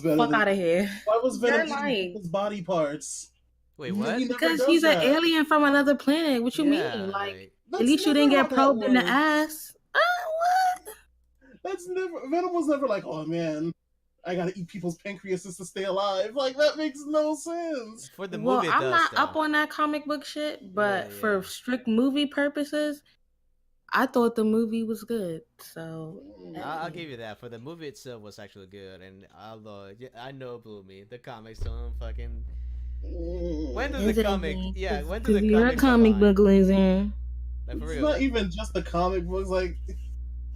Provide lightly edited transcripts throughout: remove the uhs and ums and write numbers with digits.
Venom? Fuck out of here. Why was Venom You're eating lying. people's body parts? Wait, what? He never Because does he's an that. alien from another planet. What you Yeah, mean? like That's at least you never didn't how get that probed in the works. ass. What? That's never. Venom was never like, oh man, I gotta eat people's pancreases to stay alive. Like that makes no sense. for the Well, movie, it I'm does, not though. up on that comic book shit, but Yeah, for yeah. strict movie purposes, I thought the movie was good. So I'll give you that. For the movie itself was actually good, and although I know it blew me, the comics don't fucking. When did the comic? Yeah, when did the you're a comics comic align? book loser. Like for It's real. not even just the comic books, like,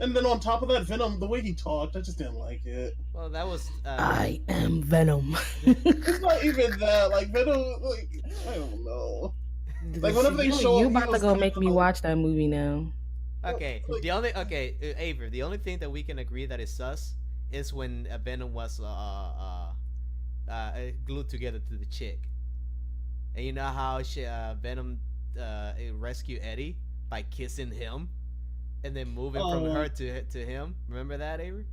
and then on top of that, Venom, the way he talked, I just didn't like it. Well, that was. I am Venom. It's not even that, like Venom, like I don't know. Like whenever they show, you him, about to go make me watch that movie now. Okay, Avery, the only thing that we can agree that is sus is when Venom was glued together to the chick, and you know how Venom rescued Eddie by kissing him, and then moving from her to him. Remember that, Avery?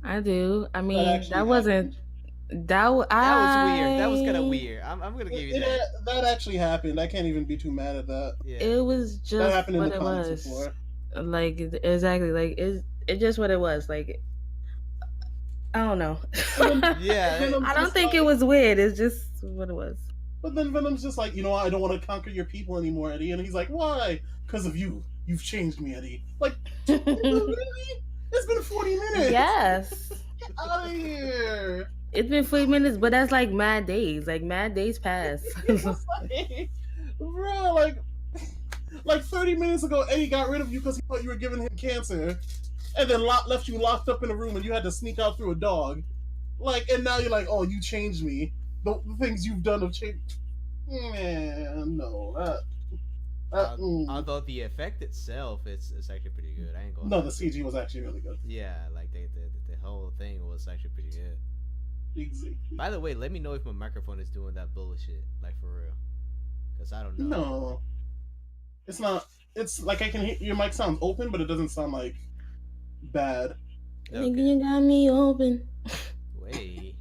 I do. I mean, actually that wasn't. That was weird. That was kind of weird. I'm gonna give you that. That actually happened. I can't even be too mad at that. Yeah. It was That just happened in what the it comics was. before. Like exactly. Like it's just what it was. Like I don't know. Yeah. I don't think it was weird. It's just what it was. But then Venom's just like, you know, I don't want to conquer your people anymore, Eddie. And he's like, why? Because of you. You've changed me, Eddie. Like, really? It's been 40 minutes. Yes. Get out of here. It's been 40 minutes, but that's like mad days. Like mad days pass. Like, bro, like 30 minutes ago, Eddie got rid of you because he thought you were giving him cancer, and then left you locked up in a room, and you had to sneak out through a dog. Like, and now you're like, oh, you changed me. The things you've done have changed. Man, no. Although the effect itself is actually pretty good. I ain't going. No, the CG was actually really good. Yeah, like the whole thing was actually pretty good. Exactly. By the way, let me know if my microphone is doing that bullshit, like for real, because I don't know. No, it's not. It's like I can hear your mic sounds open, but it doesn't sound like bad. Okay. You got me open. Wait.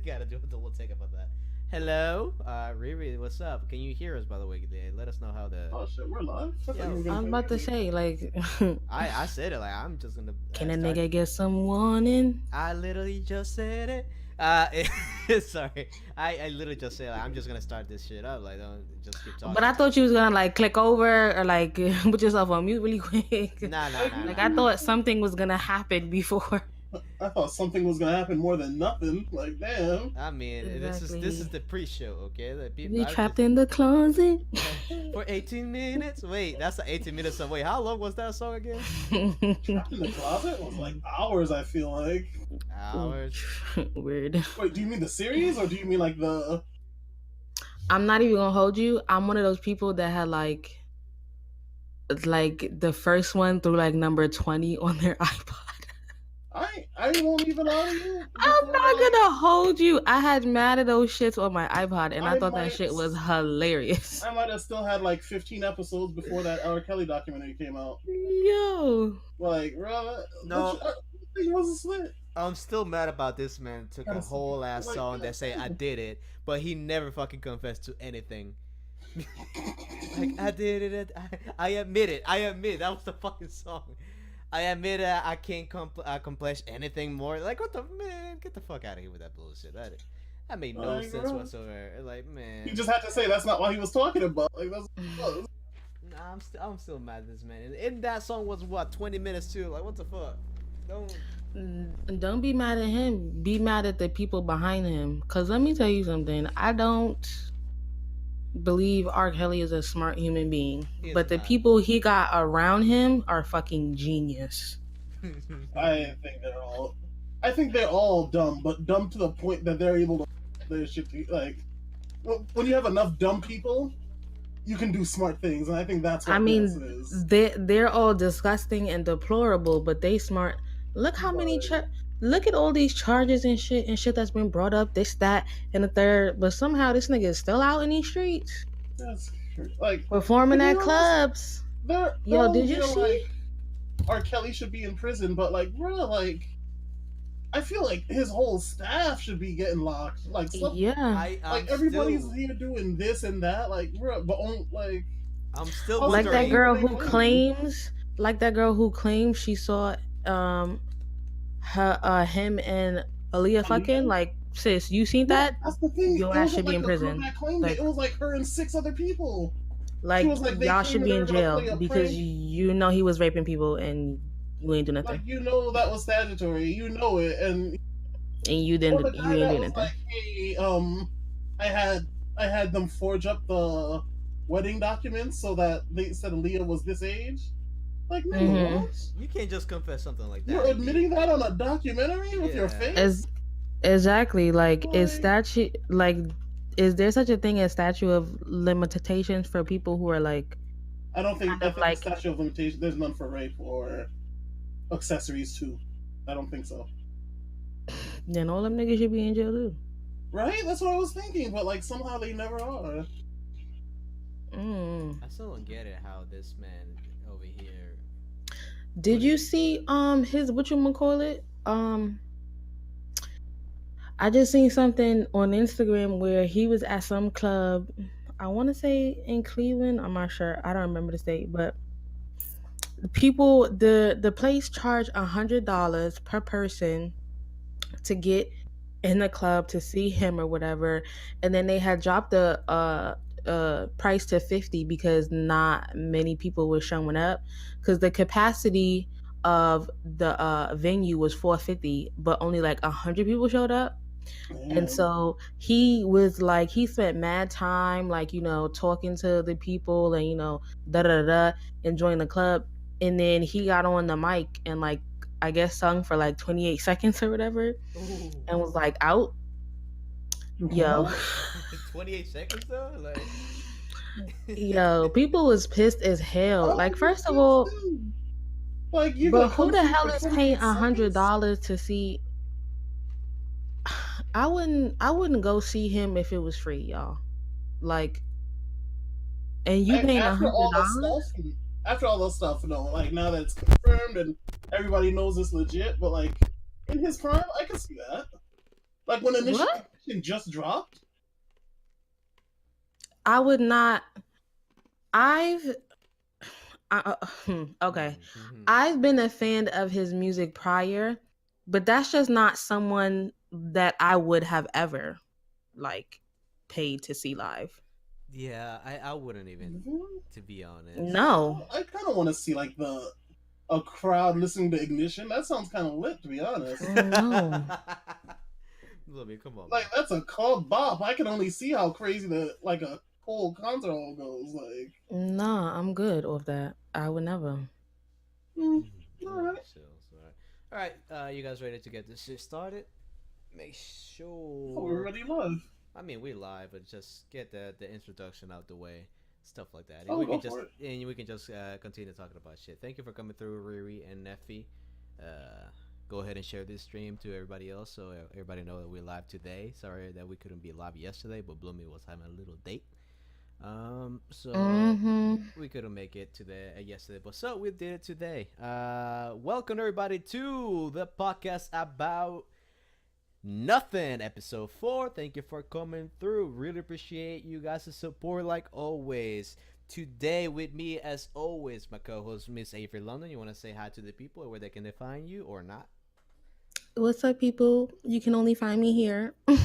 Gotta do a double take about that. Hello, Riri, what's up? Can you hear us, by the way? Let us know how the. Oh shit, we're live. I'm about to say, like. I said it like I'm just gonna. Can a nigga get some warning? I literally just said it. Sorry, I literally just said like, I'm just gonna start this shit up. Like, don't just keep talking. But I thought you was gonna like click over or like put yourself on mute really quick. Nah. Like I thought something was gonna happen before. I thought something was gonna happen more than nothing. Like, damn. I mean, Exactly. this is the pre-show, okay? The people, We trapped in the closet for 18 minutes. Wait, that's the 18 minutes of. Wait, how long was that song again? Trapped in the closet was like hours. I feel like hours. Weird. Wait, do you mean the series or do you mean like the? I'm not even gonna hold you. I'm one of those people that had like the first one through like number 20 on their iPod. I won't even lie to you. I'm not gonna hold you. I had mad of those shits on my iPod, and I thought that shit was hilarious. I might have still had like 15 episodes before that R. Kelly documentary came out. Yo, like, bro, no, it wasn't slit. I'm still mad about this man. Took a whole ass song that say I did it, but he never fucking confessed to anything. Like I did it. I admit it. I admit that was the fucking song. I admit I can't accomplish anything more. Like, what the man? Get the fuck out of here with that bullshit. That made no sense whatsoever. Like, man. He just had to say that's not what he was talking about. Like, that's. Nah, I'm still mad at this man. And that song was what 20 minutes too. Like, what the fuck? Don't be mad at him. Be mad at the people behind him. Cause let me tell you something. I don't believe R. Kelly is a smart human being, but the people he got around him are fucking genius. I think they're all dumb, but dumb to the point that they're able to their shit. Like, when you have enough dumb people, you can do smart things, and I think that's what is. They're all disgusting and deplorable, but they smart. Look how many look at all these charges and shit that's been brought up, this, that, and the third, but somehow this nigga is still out in these streets. That's true. Like, performing at clubs. Yo, did you see? R. Kelly should be in prison, but like, bro, like, I feel like his whole staff should be getting locked. Like, Yeah. like everybody's here doing this and that. Like, bro, but like, I'm still like that wondering. girl who claims, she saw him and Aaliyah fucking. Like, sis, you seen that? That's the thing. Your ass should be in prison. That claimed it. It was like her and 6 other people. Like, was like, y'all should be in jail because you know he was raping people and you ain't do nothing. Like, you know that was statutory. You know it, and you didn't. You ain't do nothing. Like, hey, I had them forge up the wedding documents so that they said Aaliyah was this age. Like, no, what? You can't just confess something like that. You're admitting that on a documentary with your face? Exactly. Like, is statute, like, is there such a thing as statute of limitations for people who are like? I don't think like statute of limitations. There's none for rape or accessories too. I don't think so. Then all them niggas should be in jail too. Right? That's what I was thinking, but like somehow they never are. I still don't get it how this man over here. Did you see his whatchamacallit? I just seen something on Instagram where he was at some club, I want to say in Cleveland, I'm not sure, I don't remember the state, but people, the place charged $100 per person to get in the club to see him or whatever, and then they had dropped the price to $50 because not many people were showing up, because the capacity of the venue was 450, but only like 100 people showed up. And so he was like, he spent mad time, like, you know, talking to the people and, you know, enjoying the club. And then he got on the mic and, like, I guess sung for like 28 seconds or whatever. Ooh. And was like out. Yo. 28 seconds though? Like, yo, people was pissed as hell. Like, first of all, like, but who the hell is paying $100 to see? I wouldn't go see him if it was free, y'all. Like, and you paying $100? After all this stuff, no. Like, now that it's confirmed and everybody knows it's legit, but like in his prime, I can see that. Like when initial just dropped. I would not. Okay. I've been a fan of his music prior, but that's just not someone that I would have ever like paid to see live. Yeah, I wouldn't even, to be honest. No, I kind of want to see like a crowd listening to Ignition. That sounds kind of lit, to be honest. No. Let me come on. Like, that's a called bop. I can only see how crazy a whole concert hall goes. Like, nah, I'm good off that. I would never. All right. All right, you guys ready to get this shit started? Make sure. Oh, we're already live. I mean, we live, but just get the introduction out the way, stuff like that. And we can just continue talking about shit. Thank you for coming through, Riri and Neffy. Go ahead and share this stream to everybody else, so everybody know that we're live today. Sorry that we couldn't be live yesterday, but Bloomy was having a little date. So we couldn't make it to yesterday, but so we did it today. Welcome everybody to the podcast about nothing, episode 4. Thank you for coming through. Really appreciate you guys' support like always. Today with me as always, my co-host Miss Avery London. You want to say hi to the people or where they can find you or not? What's up, people? You can only find me here. I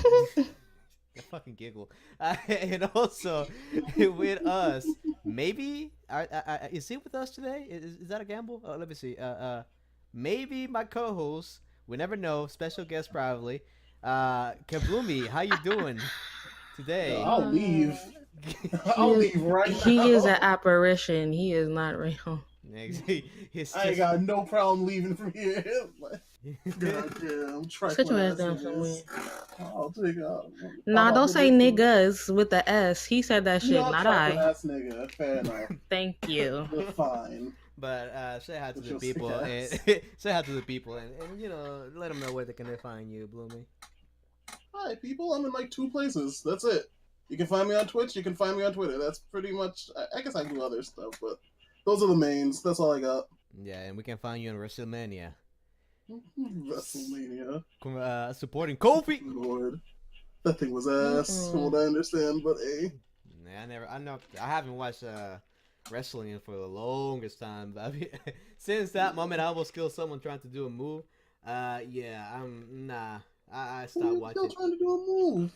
fucking giggle. And also with us, maybe is he with us today? Is that a gamble? Let me see. Maybe my co-host. We never know. Special guest probably. Kabloomy, how you doing today? I'll leave. I'll leave right now. He is an apparition. He is not real. I ain't got no problem leaving from here. Goddamn, sit your ass down somewhere. I'll take out. Nah, don't say niggas with the S. He said that shit, not I. Ass nigga. Fair enough. Thank you. You're fine. But say hi to the people and say hi to the people and you know, let them know where they can find you, Bloomy. Hi people, I'm in like 2 places. That's it. You can find me on Twitch, you can find me on Twitter. That's pretty much, I guess I do other stuff, but those are the mains. That's all I got. Yeah, and we can find you on WrestleMania. WrestleMania. Supporting Kofi. Lord, that thing was ass. From what I understand, but hey. I haven't watched wrestling for the longest time. But I mean, since that moment, I almost killed someone trying to do a move. I stopped watching. Still trying to do a move.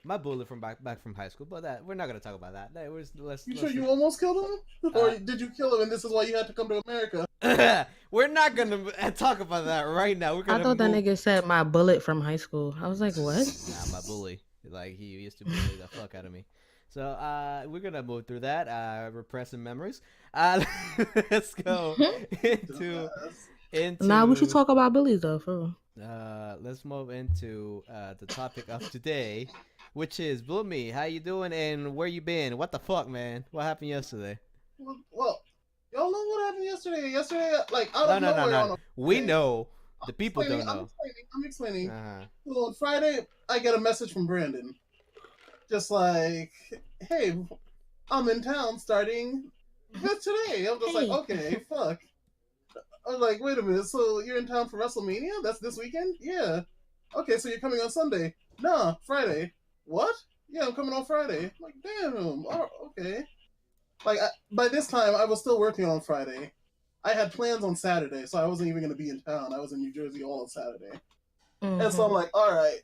My bullet from back from high school, but we're not gonna talk about that. You sure you almost killed him, or did you kill him and this is why you had to come to America? We're not gonna talk about that right now. I thought that nigga said my bullet from high school. I was like, what? Nah, my bully. Like he used to bully the fuck out of me. So we're gonna move through that. Repressing memories. Let's go into. Nah, we should talk about bullies though, for real. Let's move into the topic of today, which is Bloomy. How you doing and where you been? What the fuck, man? What happened yesterday? Well, y'all know what happened yesterday. Yesterday, like out of nowhere. No. We know. The people don't know. I'm explaining. So on Friday, I get a message from Brandon, just like, "Hey, I'm in town starting this today." I'm just like, "Okay, fuck." I was like, "Wait a minute. So you're in town for WrestleMania? That's this weekend? Yeah. Okay, so you're coming on Sunday? Nah, Friday. What? Yeah, I'm coming on Friday." I'm like, damn. Oh, okay. Like by this time, I was still working on Friday. I had plans on Saturday, so I wasn't even going to be in town. I was in New Jersey all of Saturday. And so I'm like, all right.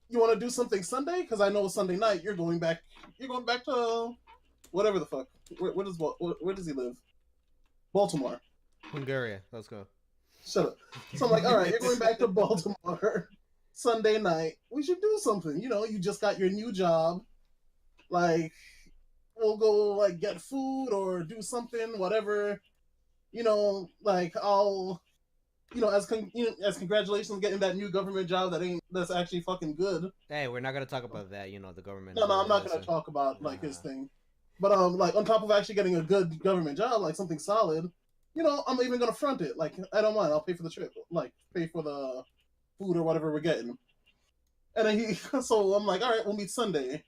You want to do something Sunday? Because I know Sunday night you're going back. You're going back to whatever the fuck. Where does he live? Baltimore. Hungary. Let's go. Shut up. So I'm like, all right, you're going back to Baltimore Sunday night. We should do something. You know, you just got your new job. Like, we'll go like get food or do something, whatever. You know, like I'll, you know, as congratulations getting that new government job that's actually fucking good. Hey, we're not gonna talk about that. You know, the government. No, I'm not gonna talk about like his thing. But like on top of actually getting a good government job, like something solid, you know, I'm even gonna front it. Like I don't mind. I'll pay for the trip. Like pay for the food or whatever we're getting. And then so I'm like, all right, we'll meet Sunday.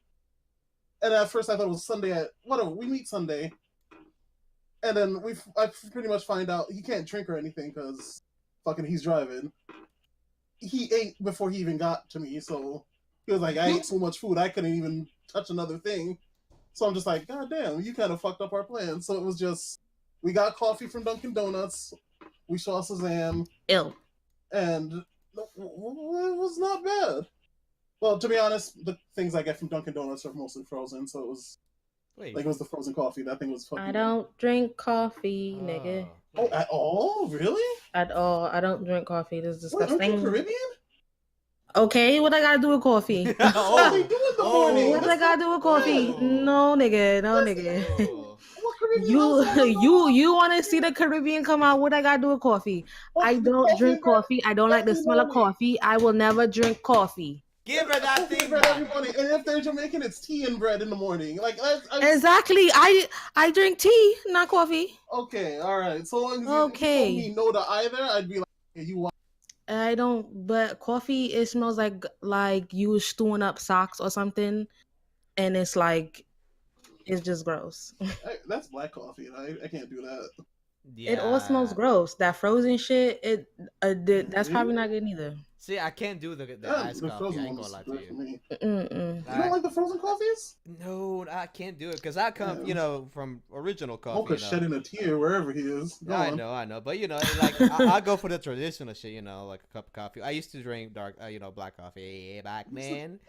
And at first I thought it was Sunday at whatever. We meet Sunday. And then I pretty much find out he can't drink or anything because fucking he's driving. He ate before he even got to me, so he was like, I ate so much food I couldn't even touch another thing. So I'm just like, God damn, you kind of fucked up our plan. So it was just, we got coffee from Dunkin' Donuts. We saw Shazam. Ill. And it was not bad. Well, to be honest, the things I get from Dunkin' Donuts are mostly frozen, so it was like it was the frozen coffee. That thing was fucking. I don't drink coffee, nigga. Oh, at all? Really? At all. I don't drink coffee. This is disgusting. Aren't you Caribbean? Okay, what I gotta do with coffee? What do they do in the morning? What I gotta do with coffee? No, nigga. No, nigga. You want to see the Caribbean come out? What I gotta do with coffee? I don't drink coffee. I don't like the smell of coffee. I will never drink coffee. Give her that thing, bread, everybody. And if they're Jamaican, it's tea and bread in the morning. Like exactly. I drink tea, not coffee. Okay, all right. So long as you told me no to either, I'd be like, hey, you want. I don't. But coffee, it smells like you stewing up socks or something, and it's just gross. That's black coffee. I can't do that. Yeah. It all smells gross. That frozen shit. That's probably not good either. See, I can't do the iced coffee. I ain't gonna lie to you. You don't like the frozen coffees? No, I can't do it because I come, from original coffee. Mocha shedding a tear wherever he is. I know, but like I go for the traditional shit, like a cup of coffee. I used to drink dark, black coffee back then.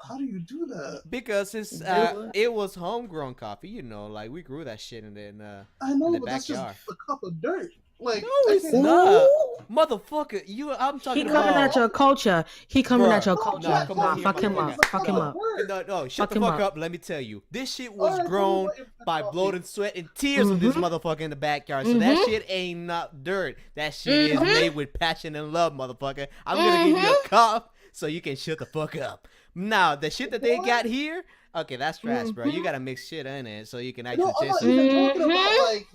How do you do that? Because it was homegrown coffee, like we grew that shit in the backyard. That's just a cup of dirt. Like, no, it's not, motherfucker. I'm talking about. He coming at your culture. He coming at your culture. No, come on, fuck him up. Fuck him up. No, shut the fuck up. Let me tell you, this shit was grown by blood and sweat and tears of this motherfucker in the backyard. So that shit ain't not dirt. That shit is made with passion and love, motherfucker. I'm gonna give you a cup so you can shut the fuck up. Now, the shit that they got here, okay, that's trash, bro. You gotta mix shit in it so you can actually taste it.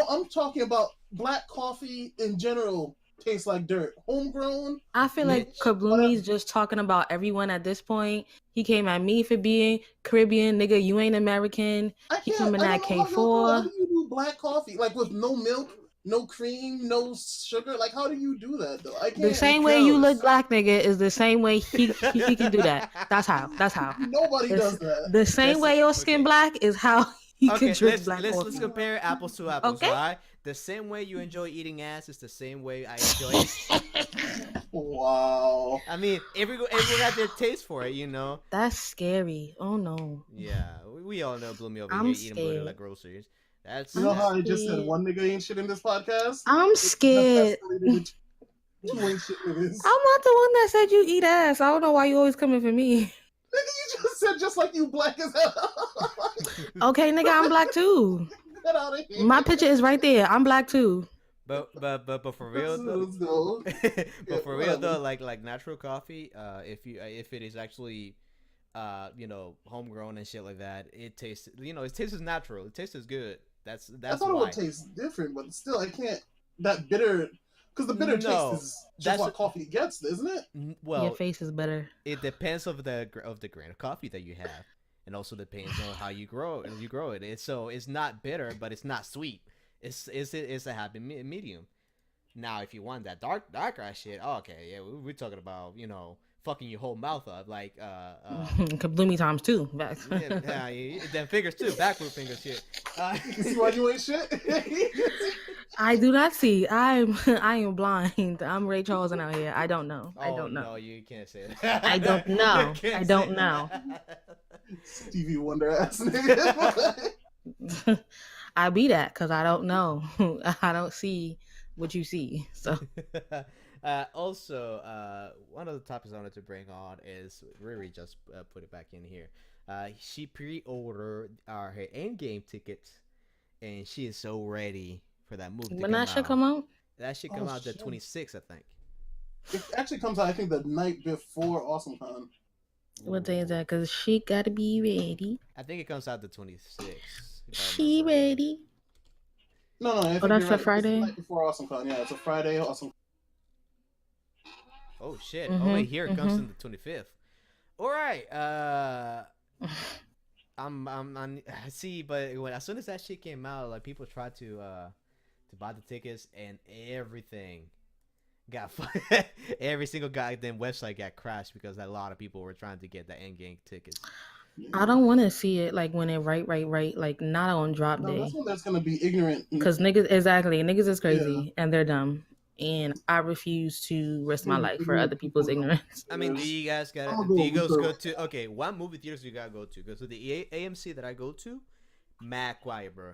I'm talking about black coffee in general tastes like dirt. Homegrown. I feel like Kabloomi's just talking about everyone at this point. He came at me for being Caribbean, nigga. You ain't American. He coming at K4. How do you do black coffee, like with no milk, no cream, no sugar? Like, how do you do that though? I The can't. same way you look black, nigga, is the same way he can do that. That's how. That's how. Nobody does that. The same way your skin black is how he can drink black let's coffee. compare apples to apples. Okay. Right? The same way you enjoy eating ass is the same way I enjoy it. Wow. I mean, everyone got their taste for it, you know. That's scary. Oh no. Yeah, we all know Bloomy over I'm here eating scared. butter like groceries. That's You know how I just said one nigga ain't shit in this podcast? I'm scared. You ain't shit niggas. I'm not the one that said you eat ass. I don't know why you always coming for me. Nigga, you just said just like you black as hell. Okay, nigga, I'm black too. Get out of here. My picture is right there. I'm black too. But for real though, but for real though, like natural coffee, if it is actually, homegrown and shit like that, it tastes, it tastes natural. It tastes good. That's I thought why. it would taste different, but still, I can't. That bitter, because the bitter taste is just what coffee gets, isn't it? Well, your face is better. It depends of the grain of coffee that you have, and also depends on how you grow it. It's not bitter, but it's not sweet. It's a happy medium. Now, if you want that darker shit, okay, yeah, we're talking about fucking your whole mouth up like Kabloomy times two. then fingers too, backward fingers here. You see why you ain't shit? I do not see. I am blind. I'm Ray Charles out here. I don't know. I don't know. No, you can't say that. I don't know. I don't know. Stevie Wonder ass nigga. I be that because I don't know. I don't see what you see. So also, one of the topics I wanted to bring on is Riri just put it back in here. She pre-ordered her Endgame tickets, and she is so ready for that movie. When that should come out? That should come out the 26th, I think. It actually comes out, I think, the night before AwesomeCon. What day is that? Because she gotta be ready. I think it comes out the 26th. She ready? No. I think that's right. a Friday? It's the night before AwesomeCon. Yeah, it's a Friday. Awesome. Oh shit! Oh wait, here it comes on the 25th. All right. I'm see, but as soon as that shit came out, like people tried to buy the tickets and everything got every single goddamn website got crashed because a lot of people were trying to get the Endgame tickets. I don't want to see it like when it right, like not on drop day. That's when that's gonna be ignorant. Because niggas is crazy and they're dumb, and I refuse to risk my life for other people's ignorance. I mean, do you guys go to what movie theaters do you gotta go to? Go to the AMC that I go to, mad quiet, bro.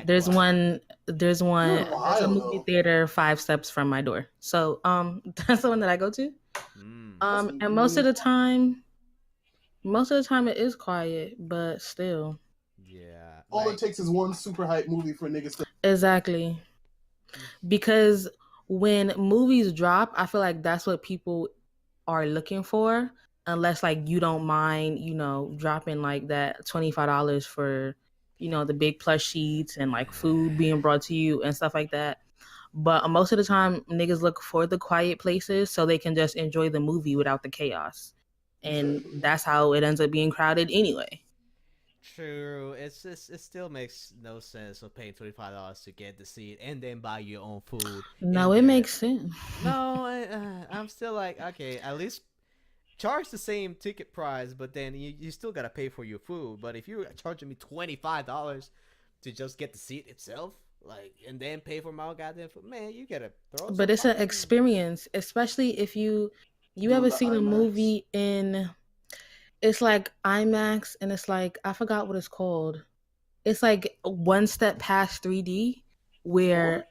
There's one. There's a movie theater 5 steps from my door. So that's the one that I go to. And most of the time it is quiet, but still. Yeah. All it takes is one super hype movie for niggas to. Exactly. Because when movies drop, I feel like that's what people are looking for, unless like you don't mind, dropping like that $25 for, the big plush sheets and like food being brought to you and stuff like that. But most of the time, niggas look for the quiet places so they can just enjoy the movie without the chaos. And that's how it ends up being crowded anyway. True. It's just, it still makes no sense of paying $25 to get the seat and then buy your own food. No, it makes sense. No, I'm still like, okay, at least charge the same ticket price, but then you still gotta pay for your food. But if you're charging me $25 to just get the seat itself, like, and then pay for my goddamn food, man, you gotta throw. But it's an experience, especially if you ever seen a movie in. It's like IMAX, and it's like, I forgot what it's called. It's like one step past 3D, where,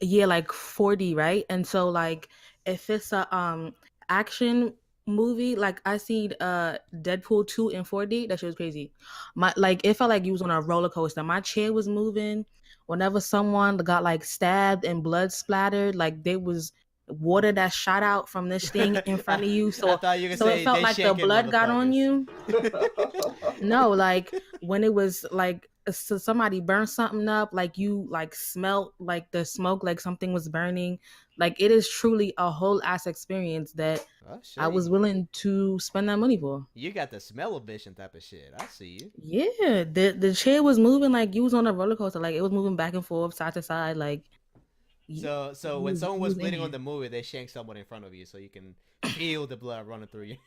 like 4D, right? And so like, if it's a action movie, like I seen Deadpool 2 in 4D, that shit was crazy. It felt like you was on a roller coaster. My chair was moving. Whenever someone got like stabbed and blood splattered, like there was water that shot out from this thing in front of you, so it felt like the blood got on you. No, like when it was like somebody burned something up, like you like smelt like the smoke, like something was burning. Like it is truly a whole ass experience that Oh I shit! was willing to spend that money for. You got the smell of vision type of shit. I see you. Yeah, the chair was moving like you was on a roller coaster. Like it was moving back and forth, side to side. Like So when someone was bleeding on the movie, they shanked someone in front of you so you can feel the blood running through your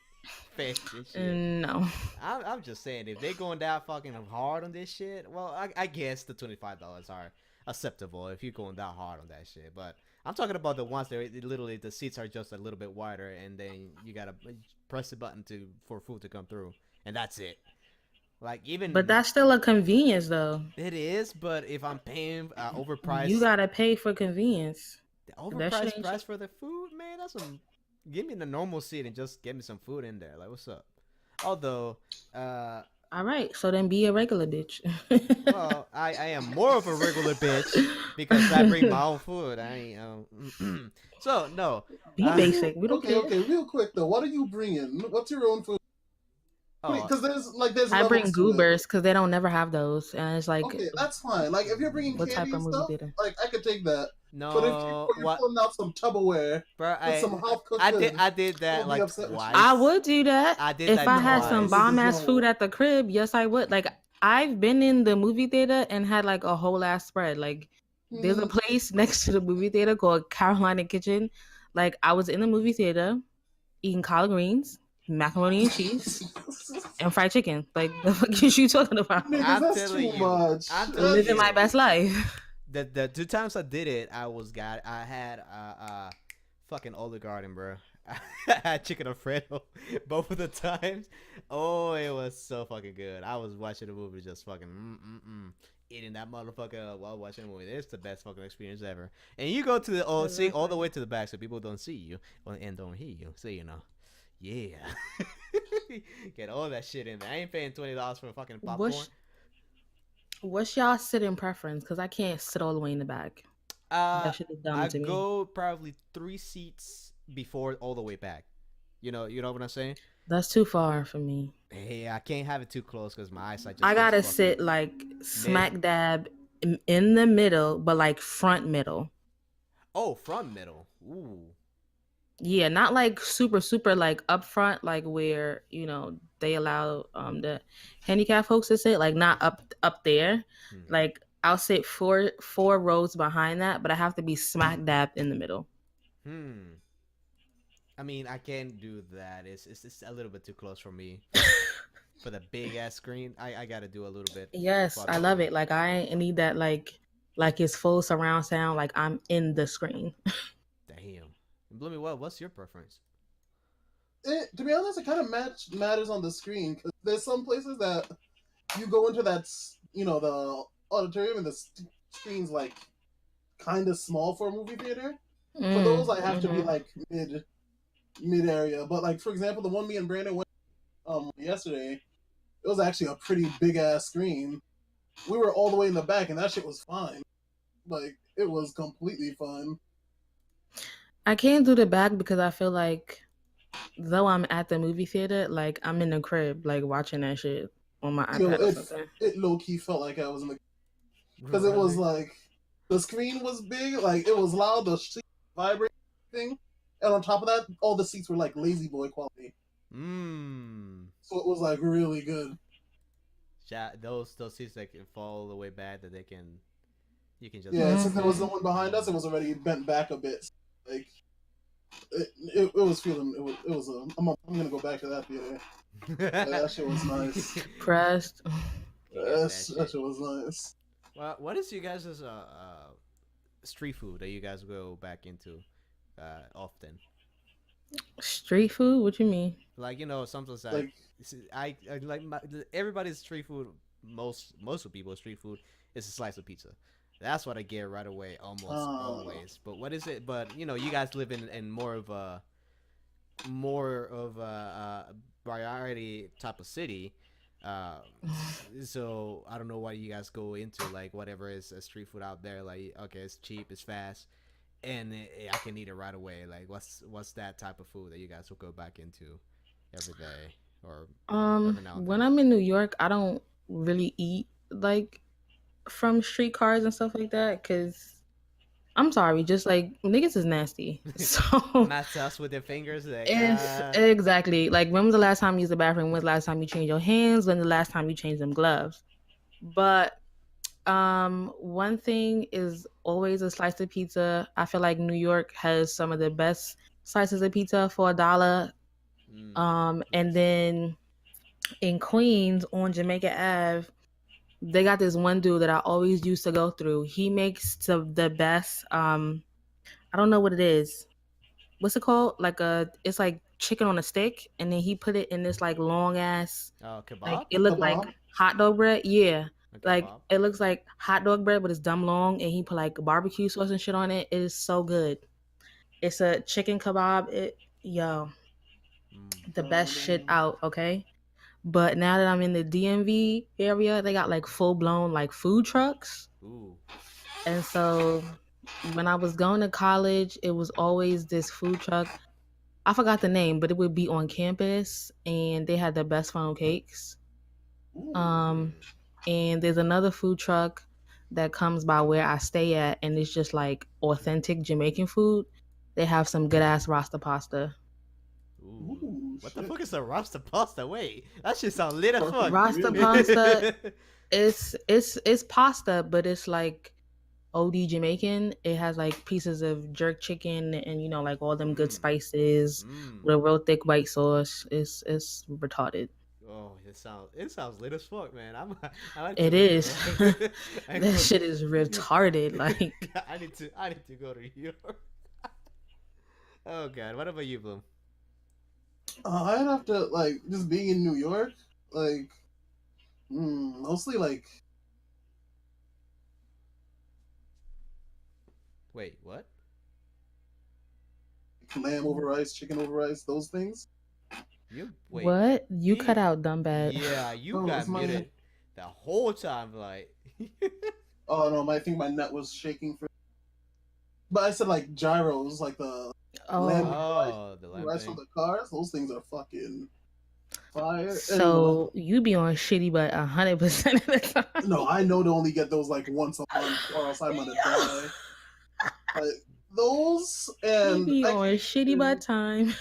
face and shit. No. I'm just saying, if they going down fucking hard on this shit, well, I guess the $25 are acceptable if you're going down hard on that shit. But I'm talking about the ones that literally the seats are just a little bit wider, and then you gotta press the button for food to come through, and that's it. Like even But that's still a convenience, though. it is, but if I'm paying You overpriced, gotta pay for convenience. the That shit overpriced ain't price cheap. for the food, man, that's some. Give me the normal seat and just get me some food in there. Like, what's up? Although, All right, so then be a regular bitch. well, I am more of a regular bitch because I bring my own food. So no. Be basic. We don't Okay, care. okay, real quick though, what are you bringing? What's your own food? Oh, Because there's I bring levels to it. goobers because they don't never have those, and it's like, Okay, that's fine. Like if you're bringing what candy type of and movie stuff, theater? like I could take that. But if no. you're What, pulling out some Tupperware bro? with some half cooked I did that I'll be like upset with you. twice. I would do that I did if that I had twice. some Niggas bomb ass don't. food at the crib. Yes, I would. Like I've been in the movie theater and had like a whole ass spread. Like there's a place next to the movie theater called Carolina Kitchen. Like I was in the movie theater eating collard greens, macaroni and cheese, and fried chicken. Like the fuck is you talking about? Niggas, I'm that's telling too you. much. I'm telling Living you. my best life. The 2 times I did it, I had fucking Olive Garden, bro. I had chicken Alfredo both of the times. Oh, it was so fucking good. I was watching the movie just fucking eating that motherfucker while watching the movie. It's the best fucking experience ever. And you go to the see all the way to the back so people don't see you and don't hear you. So you know, yeah, get all that shit in there. I ain't paying $20 for fucking popcorn. What's y'all sitting preference? Because I can't sit all the way in the back. That shit is dumb I to me. go probably 3 seats before all the way back. You know what I'm saying? That's too far for me. Hey, I can't have it too close because my eyesight just. I gotta gets fucked. sit like smack dab in the middle, but like front middle. Oh, front middle. Ooh. Yeah, not like super like up front, like where they allow the handicapped folks to sit, like not up there. Mm-hmm. Like I'll sit four rows behind that, but I have to be smack dab in the middle. I mean, I can't do that. It's a little bit too close for me. For the big ass screen, I gotta do a little bit. Yes, I love it. Like I need that like it's full surround sound, like I'm in the screen. Damn. Bloomy, what's your preference? To be honest, it kind of matters on the screen because there's some places that you go into that the auditorium and the screen's like kind of small for a movie theater. For those, I have to be like mid area. But like for example, the one me and Brandon went yesterday, it was actually a pretty big ass screen. We were all the way in the back, and that shit was fine. Like it was completely fine. I can't do the back because I feel like though I'm at the movie theater, like I'm in the crib, like watching that shit on my iPad or something. It low key felt like I was in the because it was like the screen was big, like it was loud, the seat vibrating thing, and on top of that, all the seats were like lazy boy quality. So it was like really good. Those seats that can fall all the way back that you can just since there was no one behind us, it was already bent back a bit. Like it was feeling it was I'm gonna go back to that theater. That shit was nice. Pressed. That shit was nice. Well, what is you guys' street food that you guys go back into often? Street food? What you mean? Like sometimes I like everybody's street food. Most of people's street food is a slice of pizza. That's what I get right away, almost always. But what is it? But you guys live in more of a variety type of city. So I don't know why you guys go into like whatever is a street food out there. Like okay, it's cheap, it's fast, and I can eat it right away. Like what's that type of food that you guys will go back into every day or every now and when then? I'm in New York, I don't really eat like from street cars and stuff like that because I'm sorry, just like niggas is nasty. So Math us with their fingers. Like, it's exactly like when was the last time you used the bathroom? When's the last time you changed your hands? When the last time you changed them gloves? But one thing is always a slice of pizza. I feel like New York has some of the best slices of pizza for $1. And nice. then in Queens on Jamaica Ave, they got this one dude that I always used to go through. He makes the best. I don't know what it is. What's it called? It's like chicken on a stick, and then he put it in this like long ass, Oh, like kebab? it looked like Kebab. hot dog bread. Yeah, A like kebab? it looks like hot dog bread, but it's dumb long, and he put like barbecue sauce and shit on it. It is so good. It's a chicken kebab. Yo, the best shit out. Okay. But now that I'm in the DMV area, they got like full blown like food trucks. Ooh. And so when I was going to college, it was always this food truck. I forgot the name, but it would be on campus and they had the best funnel cakes. Um and there's another food truck that comes by where I stay at and it's just like authentic Jamaican food. They have some good ass rasta pasta. Ooh. Ooh, What the shit. fuck is a rasta pasta? Wait, that shit sound lit as fuck. Rasta pasta, it's pasta, but it's like OD Jamaican. It has like pieces of jerk chicken and like all them good spices with a real thick white sauce. It's retarded. Oh, it sounds lit as fuck, man. I like to It look it is. up. That shit is retarded. Like I need to go to New York. Oh god, what about you, Bloom? I'd have to like just being in New York, like mostly like Wait, what? lamb over rice, chicken over rice, those things. You wait. what? You You cut out dumb bad. yeah, you Oh, got it's my. muted the whole time, like. Oh no, I think my net was shaking for. But I said like gyros, like the lamb Oh. Oh, the lamb rice from thing. the cars. Those things are fucking fire. And So you be on shitty butt 100% of the time. no, I know to only get those like once a month, or else I'm gonna die. Like those, You and be I on can't shitty butt time.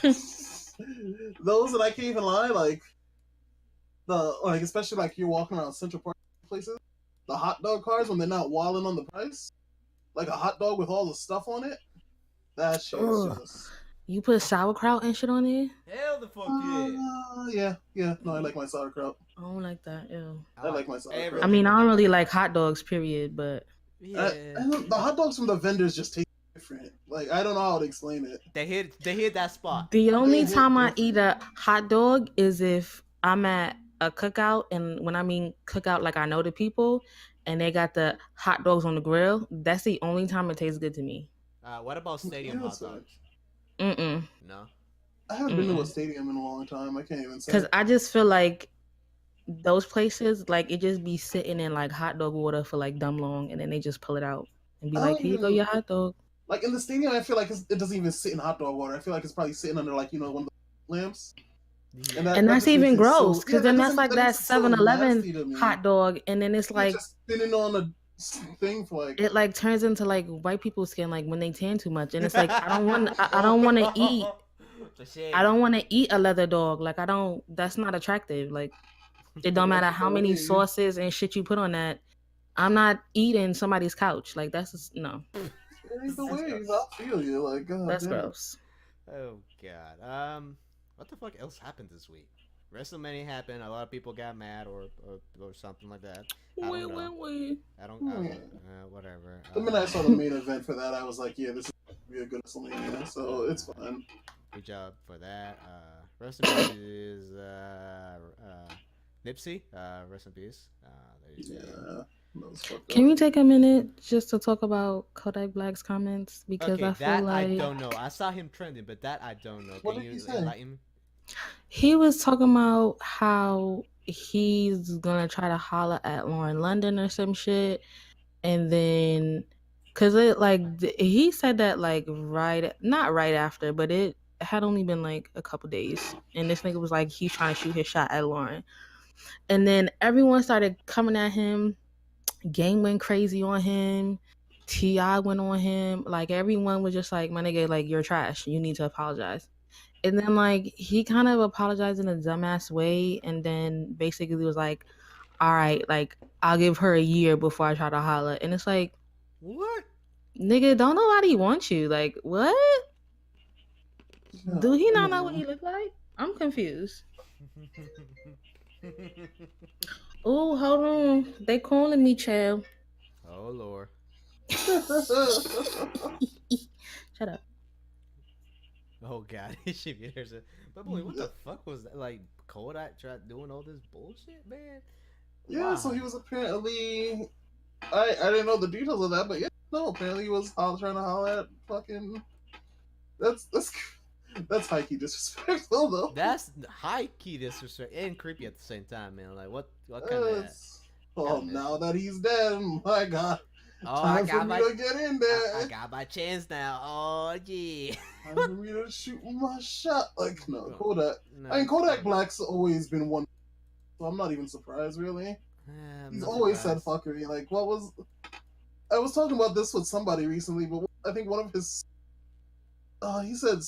those, and I can't even lie. Like especially like you're walking around Central Park places, the hot dog cars when they're not walling on the price, like a hot dog with all the stuff on it. That shit is Ugh. just. You put sauerkraut and shit on there? Hell the fuck yeah. Yeah. No, I like my sauerkraut. I don't like that. Ew. I like my sauerkraut. I everything mean, I with don't that really motherfucker. like hot dogs, period, but Yeah. The hot dogs from the vendors just taste different. Like I don't know how to explain it. They hit that spot. the only hit time I different. eat a hot dog is if I'm at a cookout, and when I mean cookout, like I know the people, and they got the hot dogs on the grill. That's the only time it tastes good to me. What about stadium Yeah, hot so dogs? Mm-mm. No. I haven't been to a stadium in a long time. I can't even say. Because I just feel like those places, like it just be sitting in like hot dog water for like dumb long, and then they just pull it out and be I like, don't "Here you go, even your hot dog." like in the stadium. I feel like it doesn't even sit in hot dog water. I feel like it's probably sitting under like one of the lamps. Yeah. And that's just even makes it gross, so. because then that's like that makes it so 7-Eleven nasty to me. hot dog, and then it's You're like just spinning on a thing for like. it like turns into like white people's skin, like when they tan too much, and it's like I don't want to eat. I don't want to eat a leather dog. Like I don't. That's not attractive. Like it don't matter how many sauces and shit you put on that. I'm not eating somebody's couch. Like that's just, no. It ain't the way. I feel you. Like God. That's damn. gross. Oh god. What the fuck else happened this week? WrestleMania happened. A lot of people got mad or something like that. I don't know. I don't. Whatever. The minute I saw the main event for that, I was like, yeah, this is gonna be a good WrestleMania, so it's fine. Good job for that. Rest in peace is Nipsey. Rest in peace. Yeah. Can we take a minute just to talk about Kodak Black's comments? Because Okay, I feel that like I don't know. I saw him trending, but that I don't know. What Can did you he say? enlighten me? he was talking about how he's gonna try to holler at Lauren London or some shit, and then because it like he said that like not right after, but it had only been like a couple days, and this nigga was like he's trying to shoot his shot at Lauren, and then everyone started coming at him. Game went crazy on him. T.I. went on him. Like, everyone was just like, my nigga, like, you're trash. You need to apologize. And then, like, he kind of apologized in a dumbass way, and then basically was like, all right, like, I'll give her a year before I try to holler. And it's like, what? Nigga, don't nobody want you. Like, what? Do he not know what he look like? I'm confused. Oh, hold on. They calling me, child. Oh, Lord. Shut up. Oh, God. She beat herself. But, boy, what the fuck was that? Like, Kodak tried doing all this bullshit, man? Yeah, so he was apparently... I didn't know the details of that, but yeah, no, apparently he was trying to holler at fucking... That's high-key disrespectful, though. That's high-key disrespect and creepy at the same time, man. Like, what kind of... Well, now that he's dead, my God. Oh, Time for me to get in there. I got my chance now. Oh, yeah. Time for me to shoot my shot. Like, no, Kodak. I mean, Kodak Black's always been one, so I'm not even surprised, really. He's always said fuckery. Like, what was... I was talking about this with somebody recently, but I think one of his... he said...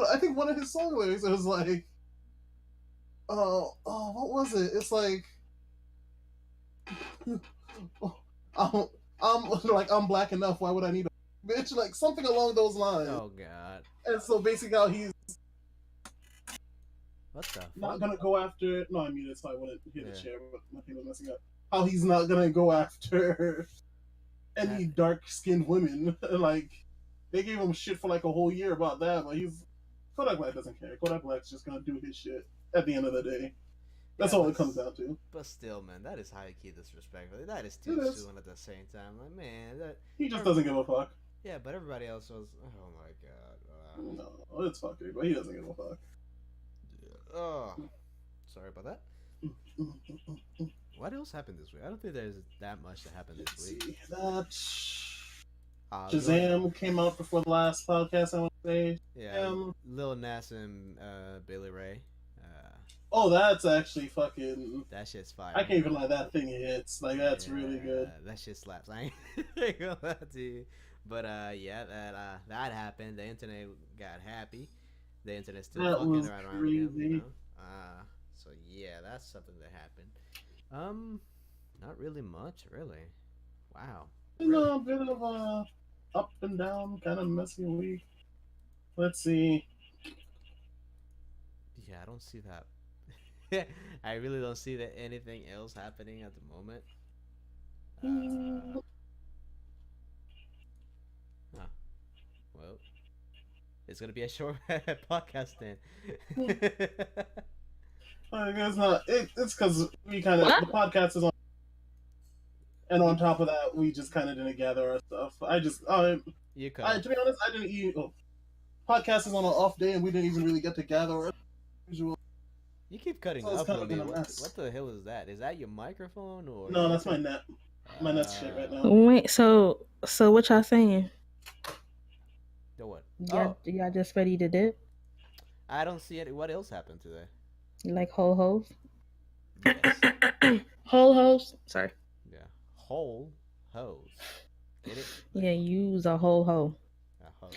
I think one of his song lyrics was like... what was it? It's like... I'm black enough. Why would I need a bitch? Like something along those lines. Oh God. And so basically, how he's what the not fuck? Gonna go after. No, I mean it's I wouldn't hit the chair, but my thing was messing up. How he's not gonna go after any dark-skinned women. Like they gave him shit for like a whole year about that, but Kodak Black doesn't care. Kodak Black's just gonna do his shit at the end of the day. That's all it comes down to. But still, man, that is high-key disrespectful. That is too soon at the same time. Like, man, he just doesn't give a fuck. Yeah, but everybody else was. Oh my God. No, it's fuckery, but he doesn't give a fuck. Oh, sorry about that. What else happened this week? I don't think there's that much that happened this week. That Shazam came out before the last podcast. I want to say. Yeah, Lil Nas and Billy Ray. Oh, that's actually fucking... That shit's fire. I can't even lie, that thing hits. Like, that's really good. That shit slaps. I ain't gonna lie to you. But, yeah, that happened. The internet got happy. The internet's still fucking around him, you know? So, yeah, that's something that happened. Not really much, really. Wow. A bit of a up and down, kind of messy week. Let's see. Yeah, I don't see that. I really don't see that anything else happening at the moment. Well, it's gonna be a short podcast then. It's not. It's because we kind of the podcast is on, and on top of that, we just kind of didn't gather our stuff. To be honest, I didn't even. Podcast is on an off day, and we didn't even really get to gather our usual. You keep cutting up on me. What the hell is that? Is that your microphone or? No, that's my net. My net's shit right now. Wait, so what y'all saying? The what? Y'all just ready to dip? I don't see it. What else happened today? You like whole hoes? Yes. Whole hoes? Sorry. Yeah. Whole hoes. Get it? Like, yeah, you was a whole hoe. A hoe.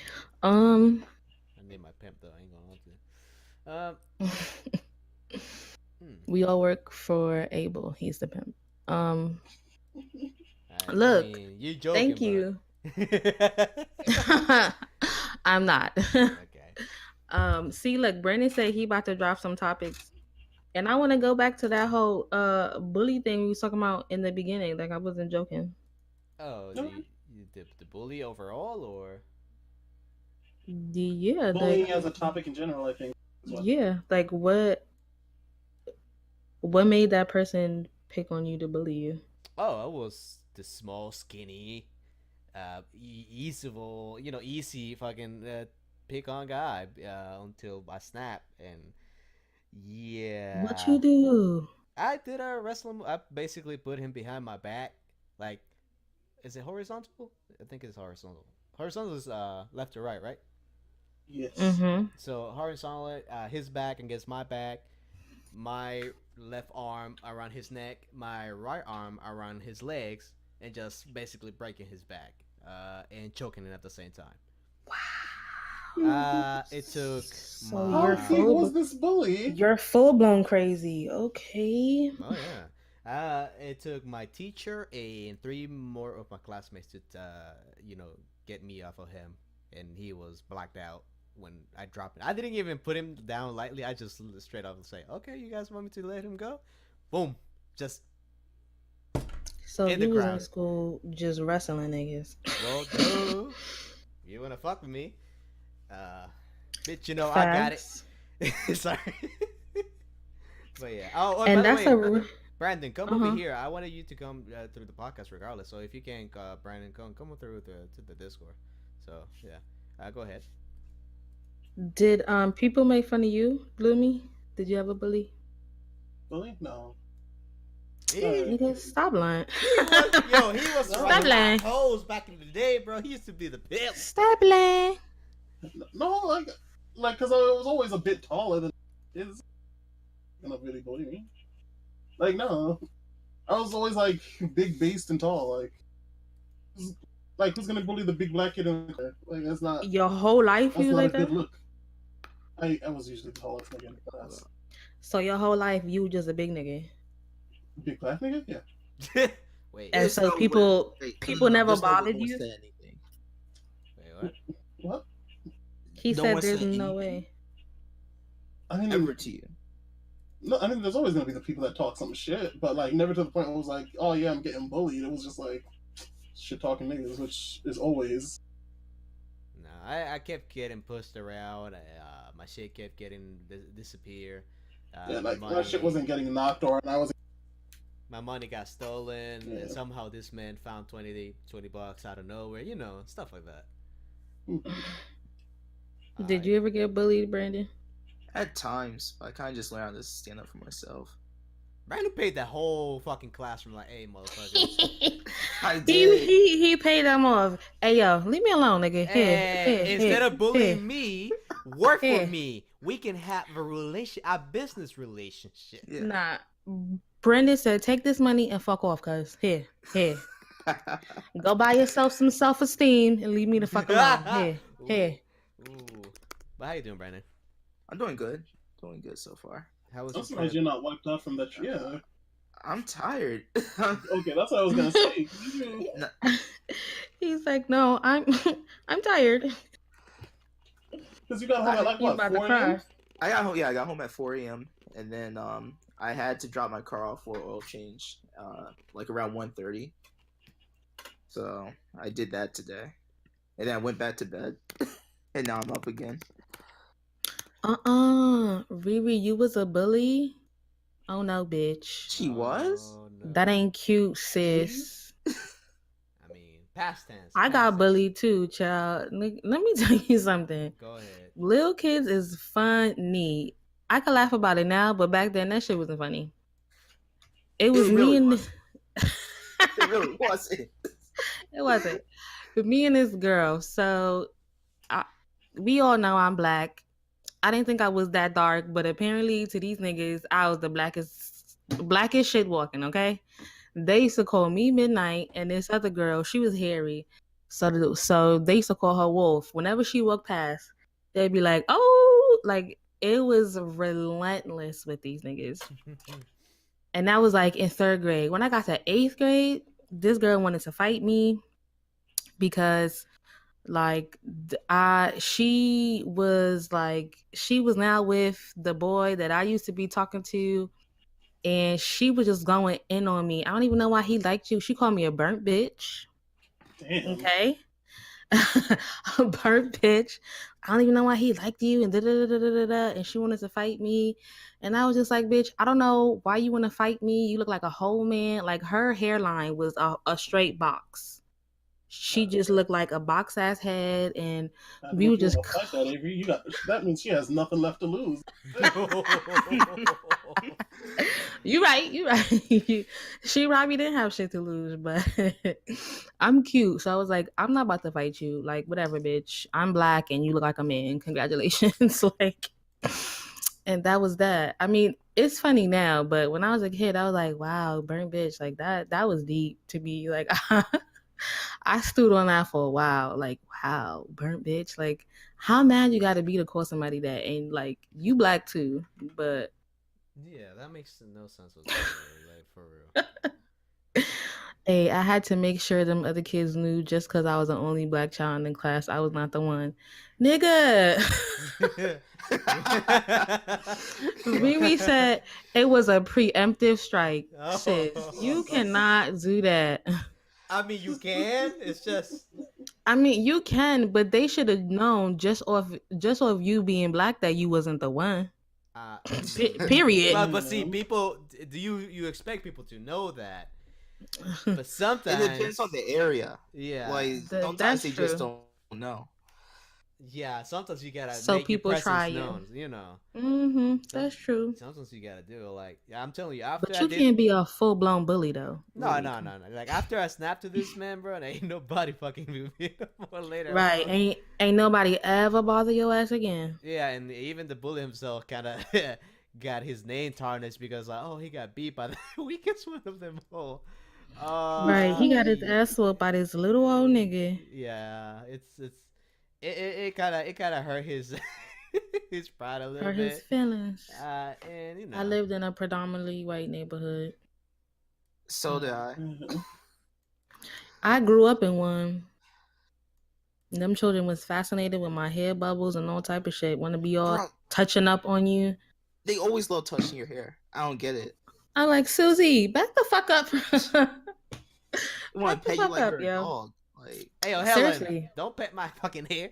I need my pimp though. I ain't gonna lie to you. We all work for Abel. He's the pimp. Look, you're joking, thank you. I'm not. Okay. See, look, Brandon said he about to drop some topics, and I want to go back to that whole bully thing we was talking about in the beginning. Like I wasn't joking. Oh, the bully overall, or? Yeah, bullying as a topic in general, I think. Yeah, like what made that person pick on you to bully you? Oh, it was the small, skinny, easy fucking pick on guy until I snapped, and yeah. What you do? I did a wrestling. I basically put him behind my back. Like, is it horizontal? I think it's horizontal. Horizontal is left to right, right? Yes. Mm-hmm. So horizontal, his back against my back, my left arm around his neck, my right arm around his legs, and just basically breaking his back. and choking it at the same time. Wow. It took So my. How big was this bully? You're full blown crazy. Okay. Oh yeah. It took my teacher and 3 more of my classmates to, get me off of him, and he was blacked out when I dropped it. I didn't even put him down lightly. I just straight up say, "Okay, you guys want me to let him go?" Boom, just So in the you was in crowd. school just wrestling niggas. Well, duh. You wanna fuck with me? Bitch, I got it. Facts. Sorry. But yeah. Oh, by And the that's way, Brandon, come over uh-huh. here. I wanted you to come through the podcast regardless. So if you can, Brandon, come on through to the Discord. So yeah, go ahead. Did people make fun of you, Bloomy? Did you ever bully? Bully? No. Nigga, stop lying. He was Stop running lying. my hoes back in the day, bro. He used to be the pimp. Stop lying. No, like, cause I was always a bit taller than is gonna really bully me. Like, no, I was always like big based and tall. Like who's gonna bully the big black kid in there? Like, that's not. Your whole life That's you was not a like good that? look. I was usually the tallest nigga in the class. So your whole life you just a big nigga. Big black nigga, yeah. Wait. And so people never bothered you? Say anything. Wait, what? What? He No said one there's said no anything. way. I mean, Ever to you. no, I mean, there's always gonna be the people that talk some shit, but like never to the point where it was like, oh yeah, I'm getting bullied. It was just like shit talking niggas, which is always. No, I kept getting pushed around. My shit kept getting disappear. Yeah, like money, my shit wasn't getting knocked or and I was. my money got stolen, Yeah. and somehow this man found $20 out of nowhere. Stuff like that. Did you ever get bullied, Brandon? At times, I kind of just learned how to stand up for myself. Brandon paid that whole fucking classroom like, "Hey, motherfucker." I did. he paid them off. Hey yo, leave me alone, nigga. Instead of bullying me, work for Here. me. We can have a business relationship. Yeah. Nah. Brendan said, take this money and fuck off, cuz. Here. Go buy yourself some self-esteem and leave me the fuck alone. Here. Ooh. But how you doing, Brandon? I'm doing good. Doing good so far. How was I'm your surprised trip? you're not wiped out from that. Yeah. I'm tired. Okay, that's what I was gonna say. He's like, no, I'm tired. Because you got home at like You what, about to 4 cry. a.m.? I got home at 4 a.m. and then I had to drop my car off for oil change like around 1:30. So I did that today. And then I went back to bed. And now I'm up again. Riri, you was a bully? Oh no, bitch. She was? No. That ain't cute, sis. I mean, past tense. I past got tense. bullied too, child. Let me tell you something. Go ahead. Little kids is funny. I can laugh about it now, but back then that shit wasn't funny. It was It me really and wasn't. It really wasn't. it wasn't. But me and this girl. So we all know I'm black. I didn't think I was that dark, but apparently to these niggas, I was the blackest shit walking, okay? They used to call me Midnight, and this other girl, she was hairy. So they used to call her Wolf. Whenever she walked past, they'd be like, oh, like it was relentless with these niggas. And that was like in 3rd grade. When I got to 8th grade, this girl wanted to fight me because like she was now with the boy that I used to be talking to, and she was just going in on me. I don't even know why he liked you. She called me a burnt bitch. Damn. Okay. A burnt bitch. I don't even know why he liked you, and da-da-da-da-da-da. And she wanted to fight me, and I was just like, bitch, I don't know why you want to fight me. You look like a whole man. Like her hairline was a straight box. She just looked like a box ass head, and we were just. Fight that, Avery. That means she has nothing left to lose. You're right. She probably didn't have shit to lose, but I'm cute, so I was like, I'm not about to fight you. Like, whatever, bitch. I'm black, and you look like a man. Congratulations, like. And that was that. I mean, it's funny now, but when I was a kid, I was like, wow, burnt bitch, like that was deep to me. Like, I stewed on that for a while. Like, wow, burnt bitch. Like, how mad you got to be to call somebody that? And like, you black too, but Yeah, that makes no sense whatsoever. Like, for real. hey, I had to make sure them other kids knew just because I was the only black child in the class, I was not the one. Nigga. Riri said it was a preemptive strike. Sis, you cannot do that. I mean, you can. It's just. I mean, you can, but they should have known just off you being black that you wasn't the one. Period. But see, people. Do you expect people to know that? But sometimes it depends on the area. Yeah, like sometimes they just don't know. Yeah, sometimes you gotta so make people your try known, you know. That's true. Sometimes you gotta do it. Like, I'm telling you, after but you can't be a full blown bully though. No. Like after I snapped to this man, bro, there ain't nobody fucking with me no more later. Right? Ain't nobody ever bother your ass again. Yeah, and even the bully himself kind of got his name tarnished because like, oh, he got beat by the weakest one of them all. Right, he got his ass whooped by this little old nigga. Yeah, it kind of hurt his his pride a little bit. His feelings. And you know, I lived in a predominantly white neighborhood. So did I. I grew up in one. Them children was fascinated with my hair bubbles and all type of shit. Want to be all touching up on you. They always love touching your hair. I don't get it. I'm like, Susie, back the fuck up. I want to pet you like you're a dog. Like, hey, yo, Helen, seriously, don't pet my fucking hair.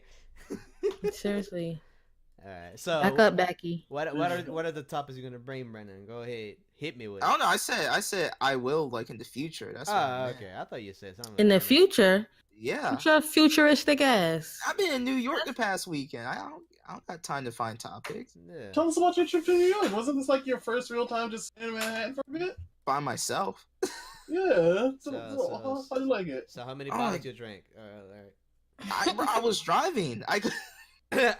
Seriously. All right, so back up, Becky. What are the topics you're gonna bring, Brennan? Go ahead, hit me with. I don't know. I said I will, like, in the future. That's okay. I thought you said something. In the future. Yeah. What's your futuristic ass? I've been in New York the past weekend. I don't got time to find topics. Yeah. Tell us about your trip to New York. Wasn't this like your first real time just in Manhattan for a bit? By myself. Yeah. So how do you like it? So how many bottles you drank? I was driving.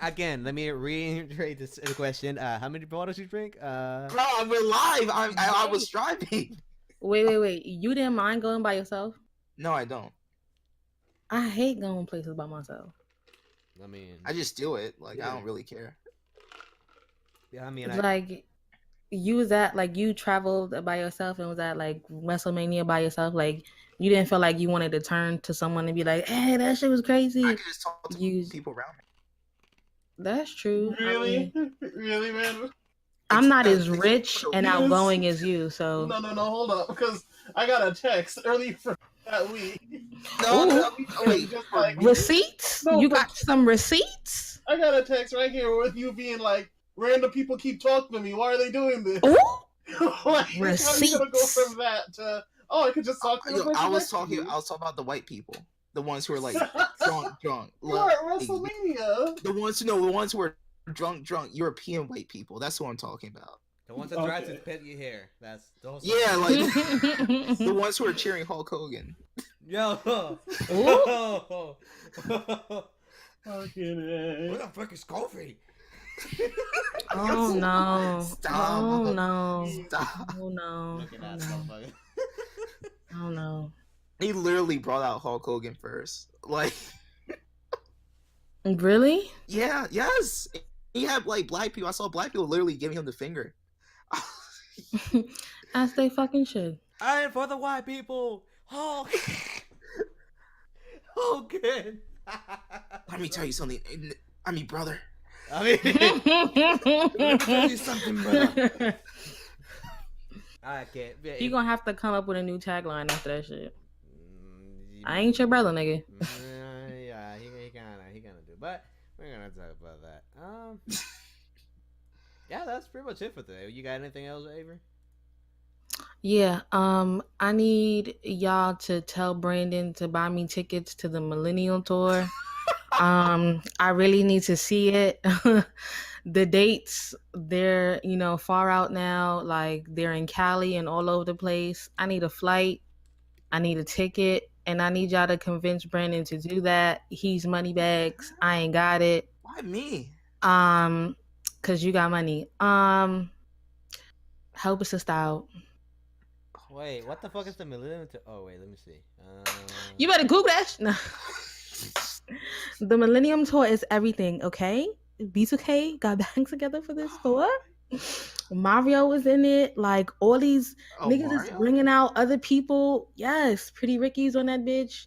Again, let me reiterate the question. How many bottles you drink? Bro, we're live. I was driving. Wait. You didn't mind going by yourself? No, I don't. I hate going places by myself. I mean, I just do it. Like, yeah. I don't really care. Yeah, I mean, like, you was at, like, you traveled by yourself and was at, like, WrestleMania by yourself. Like, you didn't feel like you wanted to turn to someone and be like, hey, that shit was crazy. I could just talk to people around me. That's true. Really? Really, man? I'm not as rich and outgoing as you, so... No, hold up. Because I got a text earlier from that week. Receipts? You got some receipts? I got a text right here with you being like, random people keep talking to me. Why are they doing this? Like, receipts. How are you gonna go from that to I could just talk to you? I was talking about the white people, the ones who are like drunk. You're at WrestleMania. The ones who are drunk European white people. That's what I'm talking about. The ones that try to pet your hair. That's those. Yeah, like the ones who are cheering Hulk Hogan. Yo. Okay. What the fuck is coffee? Oh no! Stop! Oh no! Stop! Oh no! Look at that motherfucker. Oh no! He literally brought out Hulk Hogan first. Like, really? Yeah. Yes. He had like black people. I saw black people literally giving him the finger. As they fucking should. I am for the white people. Hulk. Hogan. Let me tell you something. I mean, brother. Let me tell you something, brother. I can't. You gonna have to come up with a new tagline after that shit. I ain't your brother, nigga. Yeah, he gonna do. But we're gonna talk about that. Yeah, that's pretty much it for today. You got anything else, Avery? Yeah, I need y'all to tell Brandon to buy me tickets to the Millennial Tour. I really need to see it. The dates, they're, far out now. Like, they're in Cali and all over the place. I need a flight. I need a ticket. And I need y'all to convince Brandon to do that. He's money bags. I ain't got it. Why me? Cause you got money. Help a sister out. Wait, what the fuck is the Millennium Tour? Oh wait, let me see. You better Google that. No. The Millennium Tour is everything, okay? B2K got back together for this tour. Mario was in it. Like, all these niggas is Mario? bringing out other people. Yes, Pretty Ricky's on that bitch.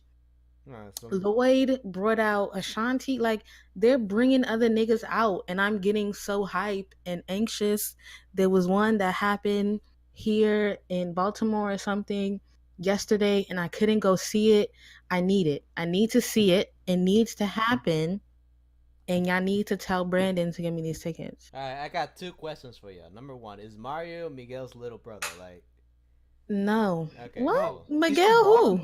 Lloyd brought out Ashanti. Like, they're bringing other niggas out, and I'm getting so hyped and anxious. There was one that happened here in Baltimore or something yesterday, and I couldn't go see it. I need it. I need to see it. It needs to happen, and y'all need to tell Brandon to give me these tickets. All right, I got 2 questions for you. Number 1, is Mario Miguel's little brother? Like, No. okay, What? cool. Miguel who?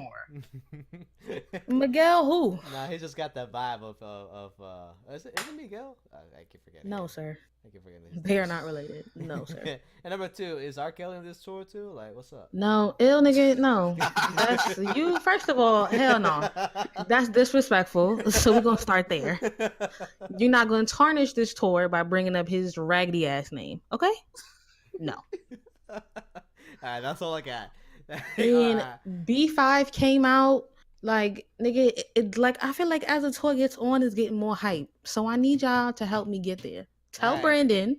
Miguel who? Nah, he just got that vibe of is it Miguel? I keep forgetting. No, sir. I keep forgetting. His They are names. not related. No, sir. And number 2, is R. Kelly on this tour too? Like, what's up? No, ill nigga, no. That's you. First of all, hell no. That's disrespectful. So we're gonna start there. You're not gonna tarnish this tour by bringing up his raggedy ass name, okay? No. Alright, that's all I got. And B5 came out. Like, nigga, it like I feel like as the tour gets on, it's getting more hype. So I need y'all to help me get there. Tell Alright. Brandon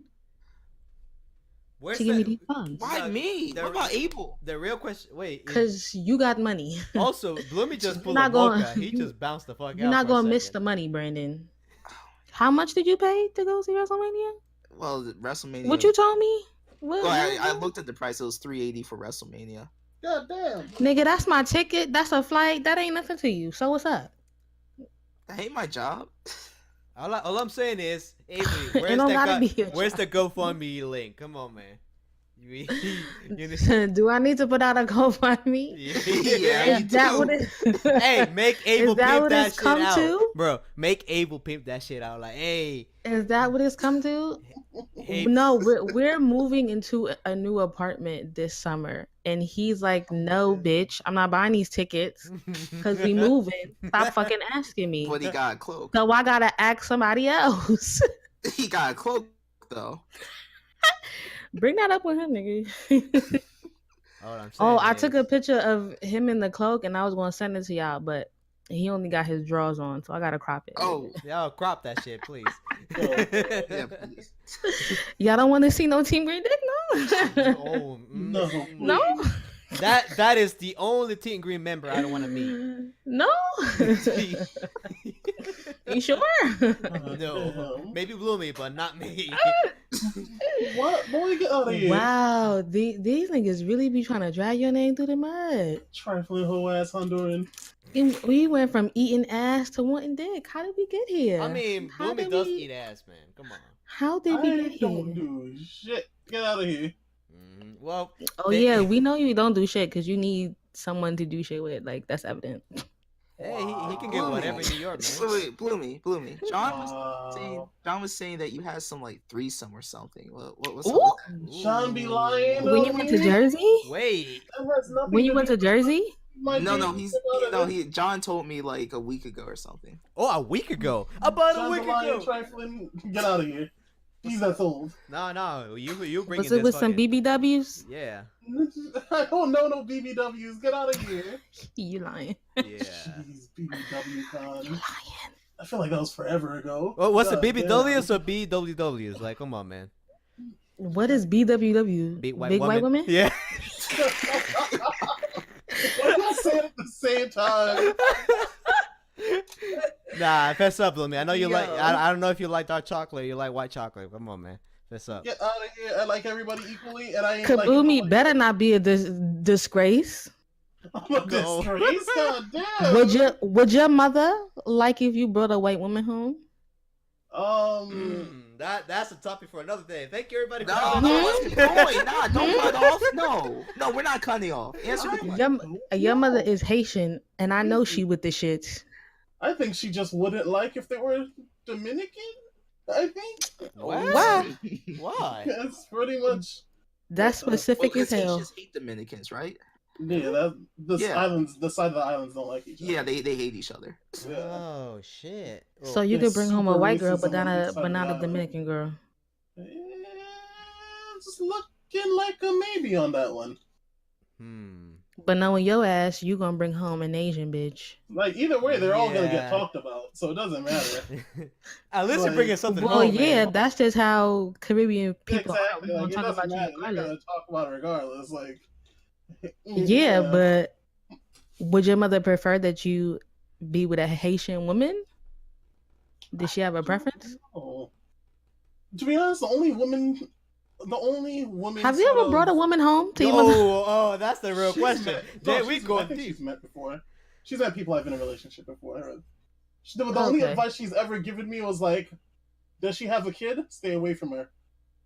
Where's to give me the, these funds. Why me? What about Abel? the real question? Wait, Cause you got money. also Bloomy just pulled You're a not gonna- mocha. He just bounced the fuck out. You're not for a gonna miss the second. money, Brandon. How much did you pay to go see WrestleMania? Well, WrestleMania. What you told me? What, Well, I what? looked at the price. It was $380 for WrestleMania. God damn. Nigga, that's my ticket. That's a flight. That ain't nothing to you. So what's up? That ain't my job. All I'm saying is, Avery, It don't gotta be your where's the job. GoFundMe link? Come on, man. You Do I need to put out a GoFundMe? Yeah, Is that what it? Hey, make Abel Is that pimp what that it's shit come out, to? bro. Make Abel pimp that shit out. Like, hey, Is that what it's come to? hey, No, we're moving into a new apartment this summer, and he's like, "No, bitch, I'm not buying these tickets because we moving. Stop fucking asking me." But he got a cloak. So I gotta ask somebody else. He got a cloak though. Bring that up with him, nigga. All I'm saying Oh, I is- took a picture of him in the cloak, and I was gonna send it to y'all, but he only got his drawers on, so I gotta crop it. Oh, Y'all crop that shit, please. yeah, please. Y'all don't want to see no Team Green Dick, no? Oh, No. No? That is the only Team Green member I don't want to meet. No? You sure? No, maybe Bloomy, but not me. What? Boy, get out of here. Wow, these niggas really be trying to drag your name through the mud. Trifling hoe ass Honduran. And we went from eating ass to wanting dick. How did we get here? I mean, How Bloomy did does we- eat ass, man. Come on. How did we I get don't here? do shit. Get out of here. Well, Oh they- yeah, we know you don't do shit because you need someone to do shit with. Like, that's evident. hey, he can get whatever in New York, man. Wait, Bloomy. Wow. John was saying that you had some like threesome or something. What's Ooh. up? Sean be lying. When you went to Jersey? Wait, When you went to Jersey? John told me like a week ago or something. oh, a week ago, about a week ago. Trifling. Get out of here. He's that old. No, you bring Was it with some BBWs? Yeah, I don't know no BBWs. Get out of here. You lying? yeah. Jeez, BBW con. You lying? I feel like that was forever ago. Well, what's the God BBWs or BWWs? Like, come on, man. What is BWW? Big white Big woman. white women? Yeah. Why you say it at the same time? Nah, fess up, Bloomy. I know you like. Yo. I don't know if you like dark chocolate. Or you like white chocolate. Come on, man. Fess up. Get out of here. I like everybody equally, and I ain't Kabumi like, better not be a disgrace. I'm a No. disgrace. God damn. Would your mother like if you brought a white woman home? That's a topic for another day. Thank you, everybody. For No, coming. let's keep going. Nah, don't cut off. No, we're not cutting off. Answer the question. Your mother is Haitian, and I know she with the shit. I think she just wouldn't like if they were Dominican. I think Why? Why? that's pretty much. That's specific Well, as hell. Haitians hate Dominicans, right? Yeah, the Yeah. the side of the islands don't like each other. Yeah, they hate each other. Yeah. Oh shit. So you could There's bring home a super white girl, but racism on not each a side of the island. Dominican girl. It's looking like a maybe on that one. But knowing your ass, you gonna bring home an Asian bitch. Like either way, they're all gonna get talked about, so it doesn't matter. At least you're bringing something well, home, yeah, man. that's just how Caribbean people exactly. are. Like it Talk doesn't about matter. you They're regardless. gonna talk about it regardless. Like Yeah, but would your mother prefer that you be with a Haitian woman? Did she have a preference? To be honest, the only woman. Have you ever brought a woman home to your mother? Oh, that's the real question. We go I think deep. she's met before. She's met people I've been in a relationship before. The only advice she's ever given me was like, "Does she have a kid? Stay away from her."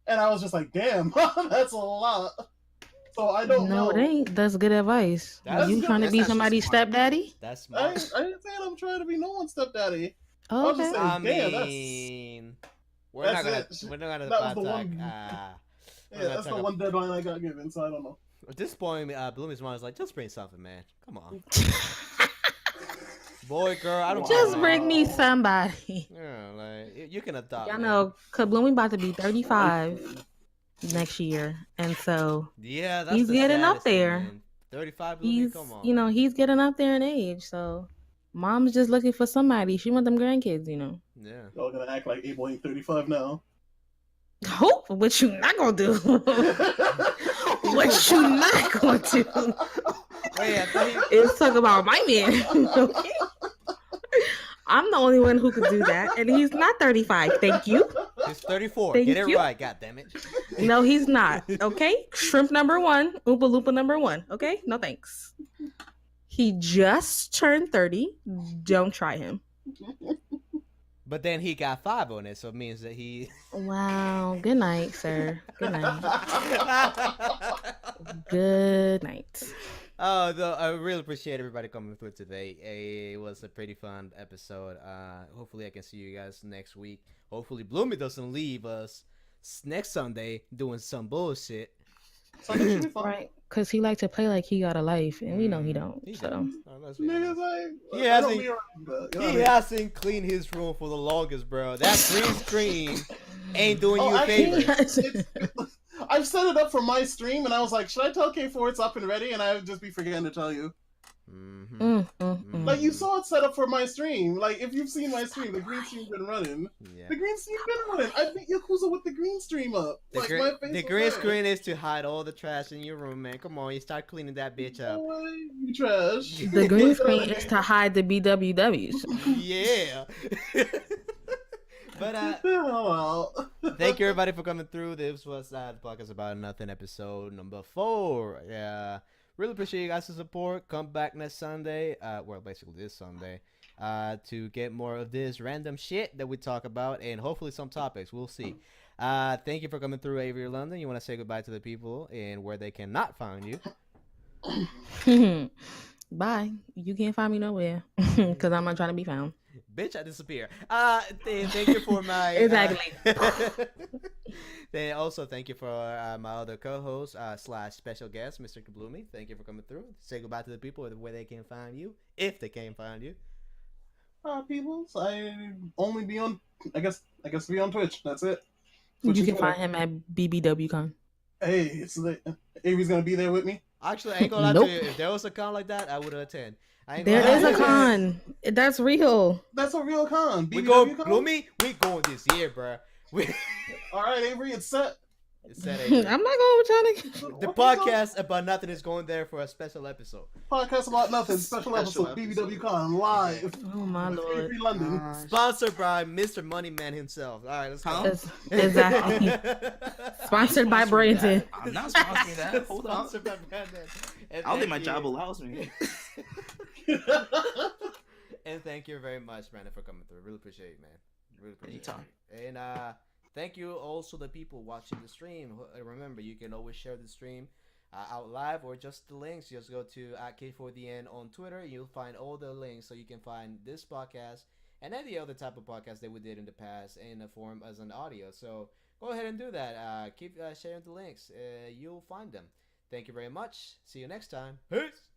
And I was just like, "Damn, that's a lot." So I don't know. No, it ain't. That's good advice. You trying to be somebody's stepdaddy? That's smart. I ain't saying I'm trying to be no one's stepdaddy. Oh, I was just saying, I damn, mean, we're not gonna that was the one. Yeah, that's the one deadline I got given, so I don't know. At this point, Bloomy's mom is like, just bring something, man. Come on. Boy, girl, I don't just bring me somebody. Yeah, like you can adopt. Y'all know, cause Bloomy about to be 35 next year, and so yeah, that's he's getting up there. Thing, 35, Bloomy, come on. You know, he's getting up there in age, so mom's just looking for somebody. She want them grandkids, you know. Yeah. Y'all gonna act like Abel ain't 35 now. Hope what you not gonna do? What you not gonna do? Wait, I thought It's talk about my man. Okay? I'm the only one who could do that, and he's not 35. Thank you. He's 34. Thank Get it you. right, goddammit. No, he's not. Okay, shrimp number 1, Oompa Loompa number 1. Okay, no thanks. He just turned 30. Don't try him. But then he got 5 on it, so it means that he. Wow. Good night, sir. Good night. Good night. Oh, I really appreciate everybody coming through today. It was a pretty fun episode. Hopefully, I can see you guys next week. Hopefully, Bloomy doesn't leave us next Sunday doing some bullshit. Right, because he like to play like he got a life, and we know he don't. He hasn't cleaned his room for the longest, bro. That green screen ain't doing you a favor. I've set it up for my stream, and I was like, should I tell K4 it's up and ready? And I would just be forgetting to tell you. Like, you saw it set up for my stream. Like, if you've seen my stream, the green stream's been running. Yeah. The green stream's been running. I beat Yakuza with the green stream up. The green screen is to hide all the trash in your room, man. Come on, you start cleaning that bitch up. You trash. The green screen is to hide the BWWs. Yeah. But thank you everybody for coming through. This was the podcast about nothing, episode number 4. Yeah. Really appreciate you guys' support. Come back next Sunday, well, basically this Sunday, to get more of this random shit that we talk about, and hopefully some topics. We'll see. Thank you for coming through, Avery London. You want to say goodbye to the people and where they cannot find you? Bye. You can't find me nowhere because I'm not trying to be found. Bitch, I disappear. Thank you for my exactly. Then also thank you for my other co-host / special guest, Mr. Kabloomy. Thank you for coming through. Say goodbye to the people where they can find you, if they can find you. People, I only be on. I guess be on Twitch. That's it. Twitch, you can find him at BBWCon. Hey, it's Avery's gonna be there with me. Actually, I ain't gonna lie to you. If there was a con like that, I would attend. There is a con. That's real. That's a real con. We go, Bloomy. We going this year, bro. All right, Avery, it's set. It's set, Avery. I'm not going with y'all. The podcast about nothing is going there for a special episode. Podcast about nothing, special episode. BBW Con live. Oh my lord. Avery London. Sponsored by Mr. Moneyman himself. All right, let's go. Exactly. Sponsored by Brandon. I'm not sponsoring that. Hold on. Sponsored by Brandon. I don't think my job allows me. And thank you very much, Brandon, for coming through. Really appreciate it, man. Really appreciate it. And thank you also the people watching the stream. Remember, you can always share the stream out live or just the links. Just go to @K4DN on Twitter. You'll find all the links so you can find this podcast and any other type of podcast that we did in the past in a form as an audio. So go ahead and do that. Keep sharing the links. You'll find them. Thank you very much. See you next time. Peace.